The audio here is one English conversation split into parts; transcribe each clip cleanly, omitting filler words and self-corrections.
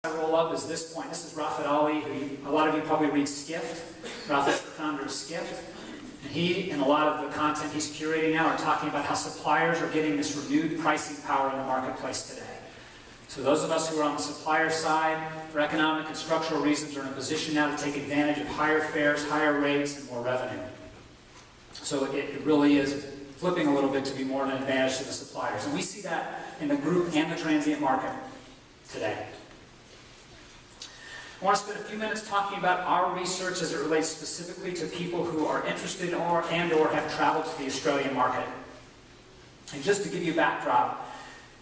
I roll up is this point. This is Rafat Ali, who a lot of you probably read Skift. Rafat's the founder of Skift. And he, and a lot of the content he's curating now, are talking about how suppliers are getting this renewed pricing power in the marketplace today. So those of us who are on the supplier side, for economic and structural reasons, are in a position now to take advantage of higher fares, higher rates, and more revenue. So it really is flipping a little bit to be more of an advantage to the suppliers. And we see that in the group and the transient market today. I want to spend a few minutes talking about our research as it relates specifically to people who are interested or have traveled to the Australian market. And just to give you a backdrop,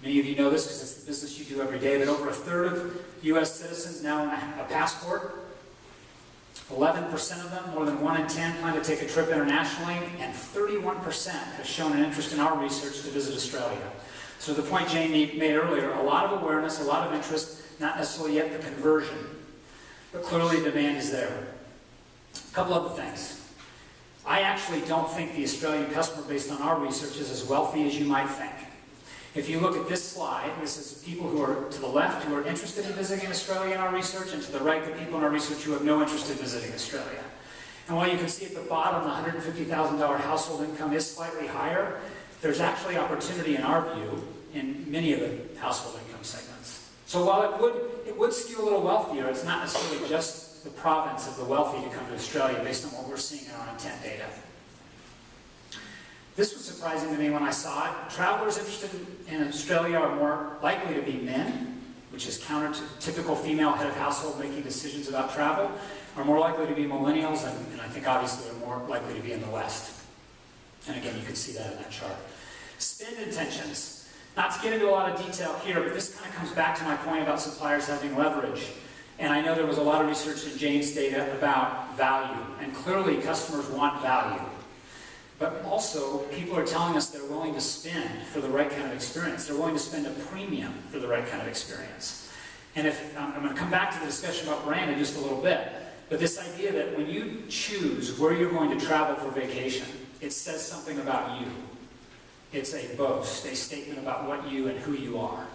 many of you know this because it's the business you do every day, but over a third of U.S. citizens now own a passport. 11% of them, more than 1 in 10, plan to take a trip internationally, and 31% have shown an interest in our research to visit Australia. So the point Jane made earlier, a lot of awareness, a lot of interest, not necessarily yet the conversion. But clearly demand is there. A couple other things. I actually don't think the Australian customer, based on our research, is as wealthy as you might think. If you look at this slide, this is people who are to the left who are interested in visiting Australia in our research, and to the right, the people in our research who have no interest in visiting Australia. And while you can see at the bottom the $150,000 household income is slightly higher, there's actually opportunity in our view in many of the household income segments. So while it would skew a little wealthier, it's not necessarily just the province of the wealthy to come to Australia based on what we're seeing in our intent data. This was surprising to me when I saw it. Travelers interested in Australia are more likely to be men, which is counter to typical female head of household making decisions about travel, are more likely to be millennials, and I think obviously are more likely to be in the West. And again, you can see that in that chart. Spend intentions. Not to get into a lot of detail here, but this kind of comes back to my point about suppliers having leverage. And I know there was a lot of research in Jane's data about value, and clearly customers want value. But also, people are telling us they're willing to spend for the right kind of experience. They're willing to spend a premium for the right kind of experience. And if I'm going to come back to the discussion about brand in just a little bit, but this idea that when you choose where you're going to travel for vacation, it says something about you. It's a boast, a statement about what you and who you are.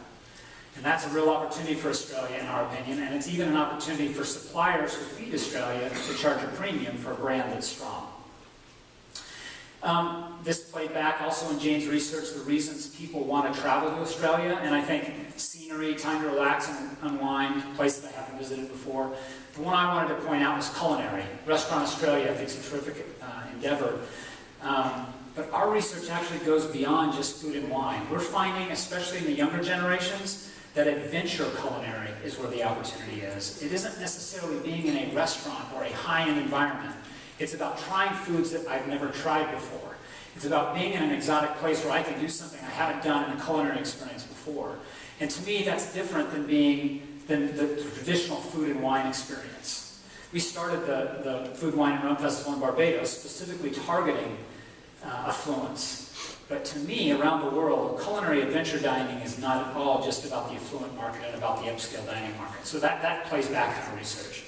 And that's a real opportunity for Australia, in our opinion, and it's even an opportunity for suppliers who feed Australia to charge a premium for a brand that's strong. This played back also in Jane's research, the reasons people want to travel to Australia, and I think scenery, time to relax and unwind, a place that I haven't visited before. The one I wanted to point out was culinary. Restaurant Australia, I think, is a terrific endeavor. But our research actually goes beyond just food and wine. We're finding, especially in the younger generations, that adventure culinary is where the opportunity is. It isn't necessarily being in a restaurant or a high-end environment. It's about trying foods that I've never tried before. It's about being in an exotic place where I can do something I haven't done in a culinary experience before. And to me, that's different than the traditional food and wine experience. We started the Food, Wine, and Rum Festival in Barbados specifically targeting affluence. But to me, around the world, culinary adventure dining is not at all just about the affluent market and about the upscale dining market. So that plays back to our research.